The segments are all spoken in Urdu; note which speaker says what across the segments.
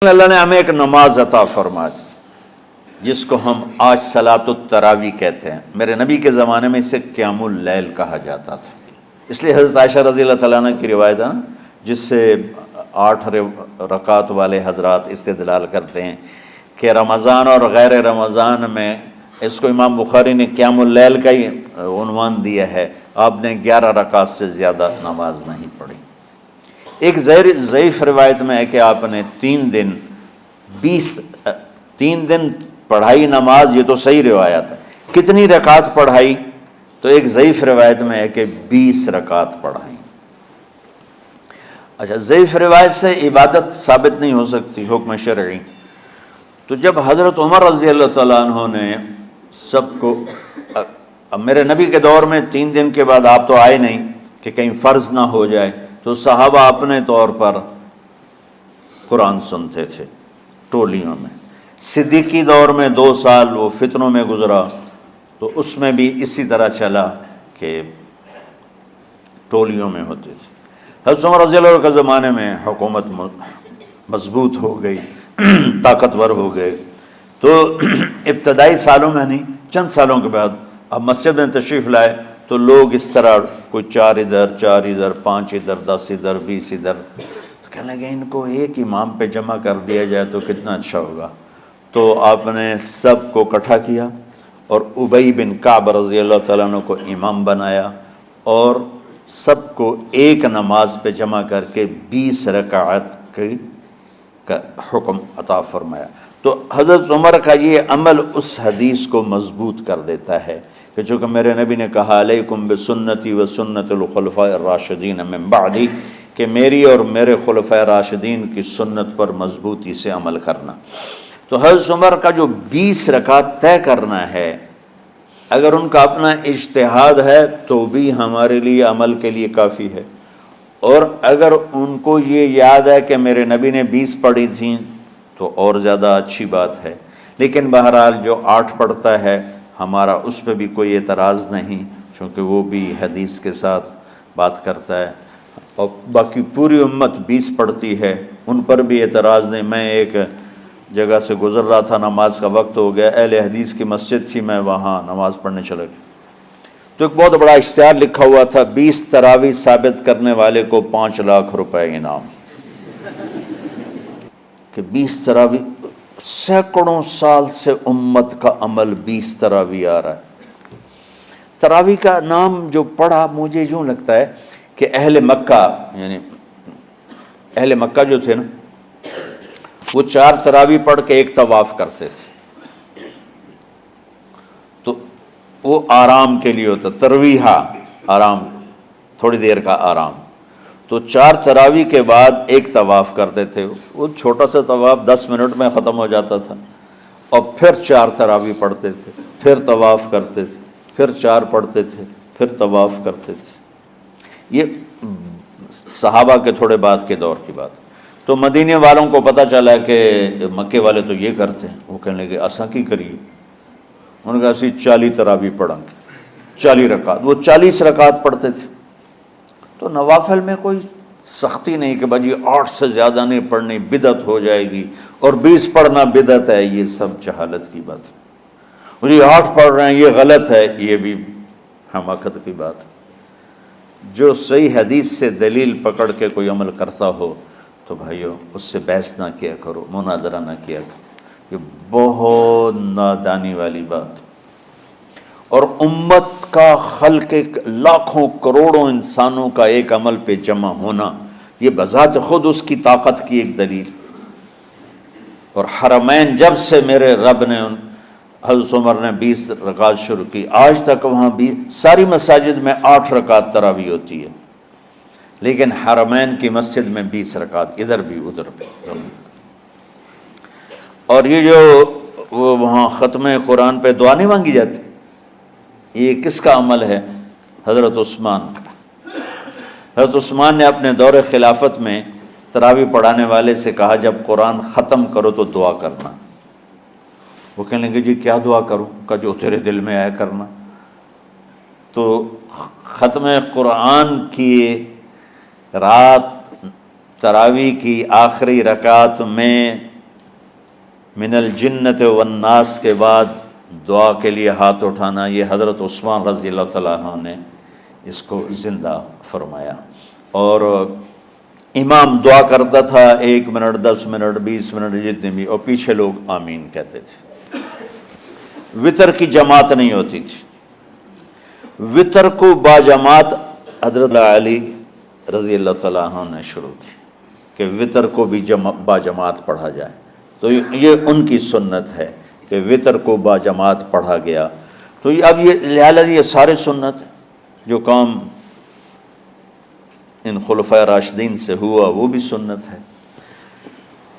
Speaker 1: اللہ نے ہمیں ایک نماز عطا فرما دی جس کو ہم آج صلاۃ التراویح کہتے ہیں۔ میرے نبی کے زمانے میں اسے قیام اللیل کہا جاتا تھا، اس لیے حضرت عائشہ رضی اللہ تعالیٰ عنہ کی روایت ہے نا، جس سے 8 رکعت والے حضرات استدلال کرتے ہیں کہ رمضان اور غیر رمضان میں اس کو امام بخاری نے قیام اللیل کا ہی عنوان دیا ہے۔ آپ نے 11 رکعت سے زیادہ نماز نہیں پڑھی۔ ایک ضعیف روایت میں ہے کہ آپ نے 3 دن پڑھائی نماز، یہ تو صحیح روایت ہے۔ کتنی رکعت پڑھائی؟ تو ایک ضعیف روایت میں ہے کہ 20 رکعت پڑھائی۔ اچھا، ضعیف روایت سے عبادت ثابت نہیں ہو سکتی حکم شرعی۔ تو جب حضرت عمر رضی اللہ تعالیٰ عنہ نے سب کو، اب میرے نبی کے دور میں 3 دن کے بعد آپ تو آئے نہیں کہ کہیں فرض نہ ہو جائے، تو صحابہ اپنے طور پر قرآن سنتے تھے ٹولیوں میں۔ صدیقی دور میں 2 سال وہ فتنوں میں گزرا، تو اس میں بھی اسی طرح چلا کہ ٹولیوں میں ہوتے تھے۔ حضرت عمر رضی اللہ عنہ کے زمانے میں حکومت مضبوط ہو گئی، طاقتور ہو گئے، تو ابتدائی سالوں میں نہیں، چند سالوں کے بعد اب مسجد میں تشریف لائے تو لوگ اس طرح کوئی 4 ادھر 4 ادھر 5 ادھر 10 ادھر 20 ادھر، تو کہنے لگے ان کو ایک امام پہ جمع کر دیا جائے تو کتنا اچھا ہوگا۔ تو آپ نے سب کو اکٹھا کیا اور ابی بن کعب رضی اللہ تعالیٰ عنہ کو امام بنایا اور سب کو ایک نماز پہ جمع کر کے 20 رکعت کا حکم عطا فرمایا۔ تو حضرت عمر کا یہ عمل اس حدیث کو مضبوط کر دیتا ہے کہ چونکہ میرے نبی نے کہا علیکم بسنتی و سنت الخلفاء الراشدین من بعدی، کہ میری اور میرے خلفاء راشدین کی سنت پر مضبوطی سے عمل کرنا۔ تو حضرت عمر کا جو 20 رکعت طے کرنا ہے، اگر ان کا اپنا اجتہاد ہے تو بھی ہمارے لیے عمل کے لیے کافی ہے، اور اگر ان کو یہ یاد ہے کہ میرے نبی نے 20 پڑھی تھیں تو اور زیادہ اچھی بات ہے۔ لیکن بہرحال جو 8 پڑھتا ہے ہمارا اس پہ بھی کوئی اعتراض نہیں، چونکہ وہ بھی حدیث کے ساتھ بات کرتا ہے، اور باقی پوری امت 20 پڑھتی ہے، ان پر بھی اعتراض نہیں۔ میں ایک جگہ سے گزر رہا تھا، نماز کا وقت ہو گیا، اہل حدیث کی مسجد تھی، میں وہاں نماز پڑھنے چلا گیا، تو ایک بہت بڑا اشتہار لکھا ہوا تھا، 20 تراویح ثابت کرنے والے کو 5 لاکھ روپے انعام۔ کہ 20 تراویح، سینکڑوں سال سے امت کا عمل 20 تراویح آ رہا ہے۔ تراویح کا نام جو پڑھا، مجھے یوں لگتا ہے کہ اہل مکہ، یعنی اہل مکہ جو تھے نا، وہ 4 تراویح پڑھ کے ایک طواف کرتے تھے، تو وہ آرام کے لیے ہوتا، ترویحہ آرام، تھوڑی دیر کا آرام۔ تو 4 تراویح کے بعد ایک طواف کرتے تھے، وہ چھوٹا سا طواف 10 منٹ میں ختم ہو جاتا تھا، اور پھر 4 تراویح پڑھتے تھے، پھر طواف کرتے تھے، پھر 4 پڑھتے تھے، پھر طواف کرتے تھے۔ یہ صحابہ کے تھوڑے بعد کے دور کی بات۔ تو مدینے والوں کو پتہ چلا کہ مکے والے تو یہ کرتے ہیں، وہ کہنے لگے اساں کی کریے؟ انہوں نے کہا اسی 40 تراویح پڑھیں گے، 40 رکعت، وہ 40 رکعت پڑھتے تھے۔ تو نوافل میں کوئی سختی نہیں کہ بھائی 8 سے زیادہ نہیں پڑھنی، بدعت ہو جائے گی، اور 20 پڑھنا بدعت ہے، یہ سب جہالت کی بات ہے۔ اور یہ 8 پڑھ رہے ہیں یہ غلط ہے، یہ بھی حماقت کی بات ہے۔ جو صحیح حدیث سے دلیل پکڑ کے کوئی عمل کرتا ہو تو بھائیو اس سے بحث نہ کیا کرو، مناظرہ نہ کیا کرو، یہ بہت نادانی والی بات۔ اور امت کا، خلق لاکھوں کروڑوں انسانوں کا ایک عمل پہ جمع ہونا، یہ بذات خود اس کی طاقت کی ایک دلیل۔ اور حرمین جب سے میرے رب نے حضرت عمر نے 20 رکعت شروع کی، آج تک وہاں بھی ساری مساجد میں 8 رکعت تراویح ہوتی ہے، لیکن حرمین کی مسجد میں 20 رکعت، ادھر بھی ادھر بھی۔ اور یہ جو وہ وہاں ختم قرآن پہ دعا نہیں مانگی جاتی، یہ کس کا عمل ہے؟ حضرت عثمان کا۔ حضرت عثمان نے اپنے دور خلافت میں تراویح پڑھانے والے سے کہا جب قرآن ختم کرو تو دعا کرنا۔ وہ کہنے لگے جی کیا دعا کروں؟ کہ جو تیرے دل میں آیا کرنا۔ تو ختم قرآن کی رات تراویح کی آخری رکعت میں من الجنت والناس کے بعد دعا کے لیے ہاتھ اٹھانا، یہ حضرت عثمان رضی اللہ تعالیٰ عنہ نے اس کو زندہ فرمایا۔ اور امام دعا کرتا تھا 1 منٹ 10 منٹ 20 منٹ جتنے بھی، اور پیچھے لوگ آمین کہتے تھے۔ وطر کی جماعت نہیں ہوتی تھی، وطر کو باجماعت حضرت علی رضی اللہ تعالیٰ عنہ نے شروع کی کہ وطر کو بھی باجماعت پڑھا جائے، تو یہ ان کی سنت ہے کہ وطر کو باجماعت پڑھا گیا۔ تو اب یہ لہٰذا یہ سارے سنت جو کام ان خلفۂ راشدین سے ہوا وہ بھی سنت ہے۔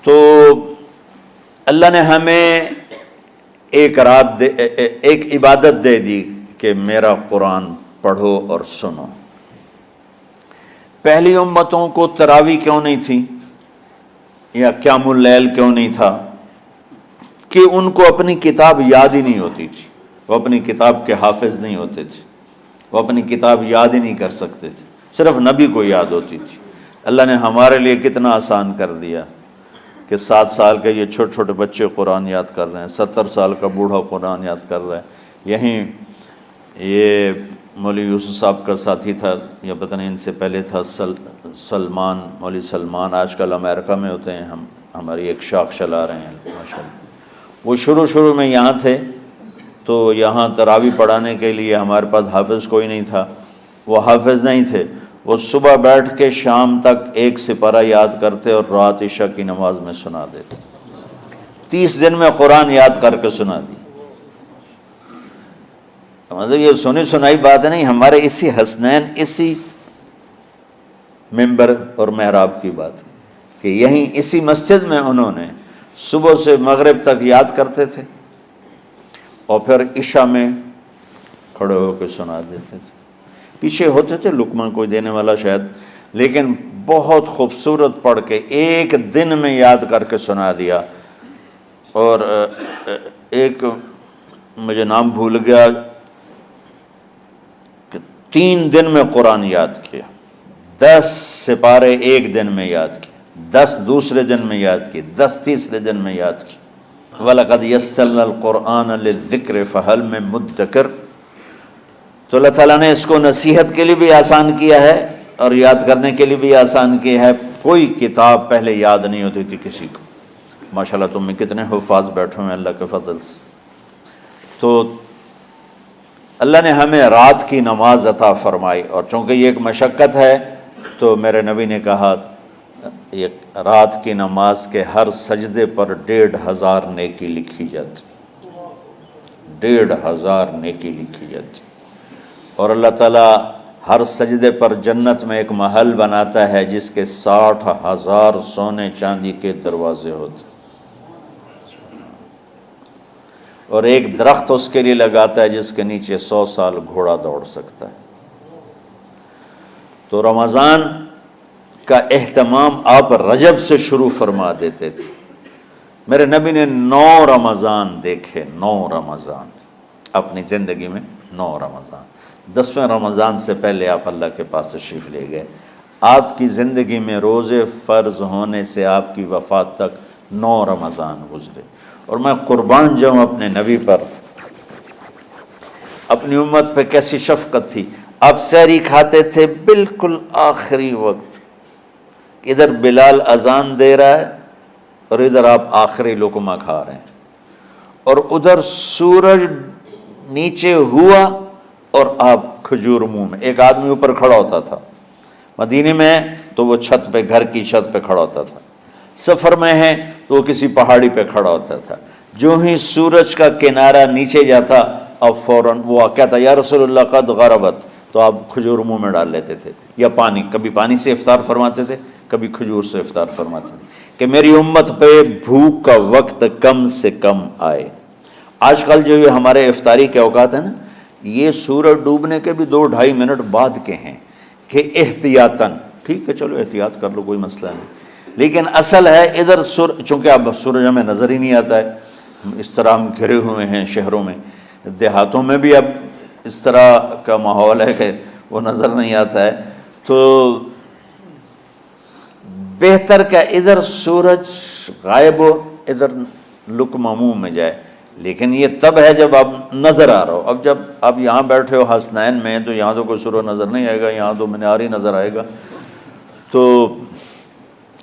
Speaker 1: تو اللہ نے ہمیں ایک عبادت دے دی کہ میرا قرآن پڑھو اور سنو۔ پہلی امتوں کو تراویح کیوں نہیں تھی یا قیام اللیل کیوں نہیں تھا؟ کہ ان کو اپنی کتاب یاد ہی نہیں ہوتی تھی، وہ اپنی کتاب کے حافظ نہیں ہوتے تھے، وہ اپنی کتاب یاد ہی نہیں کر سکتے تھے، صرف نبی کو یاد ہوتی تھی۔ اللہ نے ہمارے لیے کتنا آسان کر دیا کہ 7 سال کے یہ چھوٹے چھوٹے بچے قرآن یاد کر رہے ہیں، 70 سال کا بوڑھا قرآن یاد کر رہا ہے۔ یہیں یہ مولوی یوسف صاحب کا ساتھی تھا یا پتہ نہیں ان سے پہلے تھا، سلمان، مولوی سلمان، آج کل امریکہ میں ہوتے ہیں، ہماری ایک شاخ چلا رہے ہیں ماشاءاللہ۔ وہ شروع میں یہاں تھے، تو یہاں تراویح پڑھانے کے لیے ہمارے پاس حافظ کوئی نہیں تھا، وہ حافظ نہیں تھے، وہ صبح بیٹھ کے شام تک 1 سپارہ یاد کرتے اور رات عشاء کی نماز میں سنا دیتے۔ 30 دن میں قرآن یاد کر کے سنا دی۔ مطلب یہ سنی سنائی بات نہیں، ہمارے اسی حسنین، اسی ممبر اور محراب کی بات کہ یہیں اسی مسجد میں انہوں نے صبح سے مغرب تک یاد کرتے تھے اور پھر عشاء میں کھڑے ہو کے سنا دیتے تھے۔ پیچھے ہوتے تھے لقمہ کوئی دینے والا شاید، لیکن بہت خوبصورت پڑھ کے 1 دن میں یاد کر کے سنا دیا۔ اور ایک مجھے نام بھول گیا کہ 3 دن میں قرآن یاد کیا، 10 سپارے 1 دن میں یاد کیے، 10 دوسرے دن میں یاد کیے، 10 تیسرے دن میں یاد کیے۔ وَلَقَدْ يَسَّرْنَا الْقُرْآنَ لِلذِّكْرِ فَهَلْ مِن مُدَّكِرٍ۔ تو اللہ تعالیٰ نے اس کو نصیحت کے لیے بھی آسان کیا ہے اور یاد کرنے کے لیے بھی آسان کیا ہے۔ کوئی کتاب پہلے یاد نہیں ہوتی تھی کسی کو، ماشاءاللہ تم میں کتنے حفاظ بیٹھے ہیں اللہ کے فضل سے۔ تو اللہ نے ہمیں رات کی نماز عطا فرمائی، اور چونکہ یہ ایک مشقت ہے تو میرے نبی نے کہا یہ رات کی نماز کے ہر سجدے پر 1500 نیکی لکھی جاتی، 1500 نیکی لکھی جاتی۔ اور اللہ تعالیٰ ہر سجدے پر جنت میں ایک محل بناتا ہے جس کے 60,000 سونے چاندی کے دروازے ہوتے، اور ایک درخت اس کے لیے لگاتا ہے جس کے نیچے 100 سال گھوڑا دوڑ سکتا ہے۔ تو رمضان کا اہتمام آپ رجب سے شروع فرما دیتے تھے۔ میرے نبی نے 9 رمضان دیکھے، 9 رمضان اپنی زندگی میں، 9 رمضان۔ 10ویں رمضان سے پہلے آپ اللہ کے پاس تشریف لے گئے۔ آپ کی زندگی میں روزے فرض ہونے سے آپ کی وفات تک 9 رمضان گزرے، اور میں قربان جاؤں اپنے نبی پر، اپنی امت پہ کیسی شفقت تھی۔ آپ سحری کھاتے تھے بالکل آخری وقت، ادھر بلال اذان دے رہا ہے اور ادھر آپ آخری لقمہ کھا رہے ہیں، اور ادھر سورج نیچے ہوا اور آپ کھجور منہ میں۔ ایک آدمی اوپر کھڑا ہوتا تھا مدینے میں تو وہ چھت پہ، گھر کی چھت پہ کھڑا ہوتا تھا، سفر میں ہے تو وہ کسی پہاڑی پہ کھڑا ہوتا تھا۔ جو ہی سورج کا کنارہ نیچے جاتا اب فوراً وہ کہتا یا رسول اللہ قد غربت، تو آپ کھجور منہ میں ڈال لیتے تھے، یا پانی، کبھی پانی سے افطار فرماتے تھے، کبھی کھجور سے افطار فرماتے تھے، کہ میری امت پہ بھوک کا وقت کم سے کم آئے۔ آج کل جو یہ ہمارے افطاری کے اوقات ہیں نا، یہ سورج ڈوبنے کے بھی 2-2.5 منٹ بعد کے ہیں کہ احتیاطاً، ٹھیک ہے چلو احتیاط کر لو کوئی مسئلہ نہیں، لیکن اصل ہے ادھر چونکہ اب سورج ہمیں نظر ہی نہیں آتا ہے، اس طرح ہم گھرے ہوئے ہیں شہروں میں، دیہاتوں میں بھی اب اس طرح کا ماحول ہے کہ وہ نظر نہیں آتا ہے، تو بہتر کہ ادھر سورج غائب ہو، ادھر لقمہ منہ میں جائے، لیکن یہ تب ہے جب آپ نظر آ رہا ہو۔ اب جب آپ یہاں بیٹھے ہو حسنین میں تو یہاں تو کوئی سورہ نظر نہیں آئے گا، یہاں تو منار ہی نظر آئے گا، تو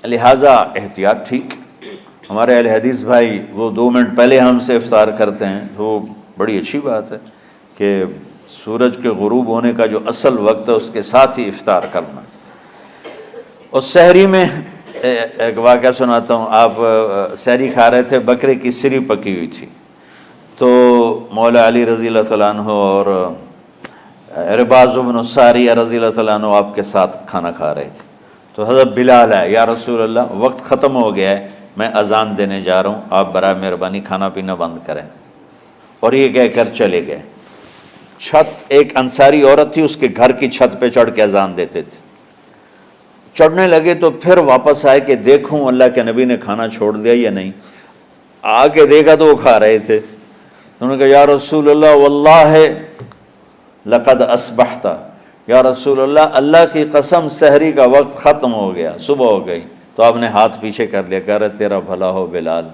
Speaker 1: لہٰذا احتیاط ٹھیک۔ ہمارے اہل حدیث بھائی وہ 2 منٹ پہلے ہم سے افطار کرتے ہیں، تو بڑی اچھی بات ہے کہ سورج کے غروب ہونے کا جو اصل وقت ہے اس کے ساتھ ہی افطار کرنا۔ اور سحری میں ایک واقعہ سناتا ہوں، آپ سحری کھا رہے تھے، بکرے کی سری پکی ہوئی تھی، تو مولا علی رضی اللہ تعالیٰ عنہ اور عرباض بن ساریہ رضی اللہ تعالیٰ عنہ آپ کے ساتھ کھانا کھا رہے تھے، تو حضرت بلال ہے، یا رسول اللہ وقت ختم ہو گیا ہے، میں اذان دینے جا رہا ہوں، آپ برائے مہربانی کھانا پینا بند کریں۔ اور یہ کہہ کر چلے گئے۔ چھت، ایک انصاری عورت تھی، اس کے گھر کی چھت پہ چڑھ کے اذان دیتے تھے۔ چڑھنے لگے تو پھر واپس آئے کہ دیکھوں اللہ کے نبی نے کھانا چھوڑ دیا یا نہیں، آ کے دیکھا تو وہ کھا رہے تھے۔ انہوں نے کہا یا رسول اللہ واللہ لقد اصبحت، یا رسول اللہ اللہ کی قسم سحری کا وقت ختم ہو گیا، صبح ہو گئی۔ تو آپ نے ہاتھ پیچھے کر لیا، کہہ رہے تیرا بھلا ہو بلال،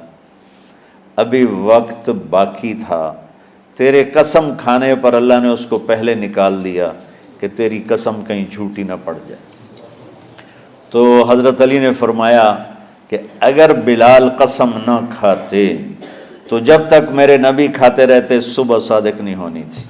Speaker 1: ابھی وقت باقی تھا، تیرے قسم کھانے پر اللہ نے اس کو پہلے نکال دیا کہ تیری قسم کہیں جھوٹی نہ پڑ جائے۔ تو حضرت علی نے فرمایا کہ اگر بلال قسم نہ کھاتے تو جب تک میرے نبی کھاتے رہتے صبح صادق نہیں ہونی تھی۔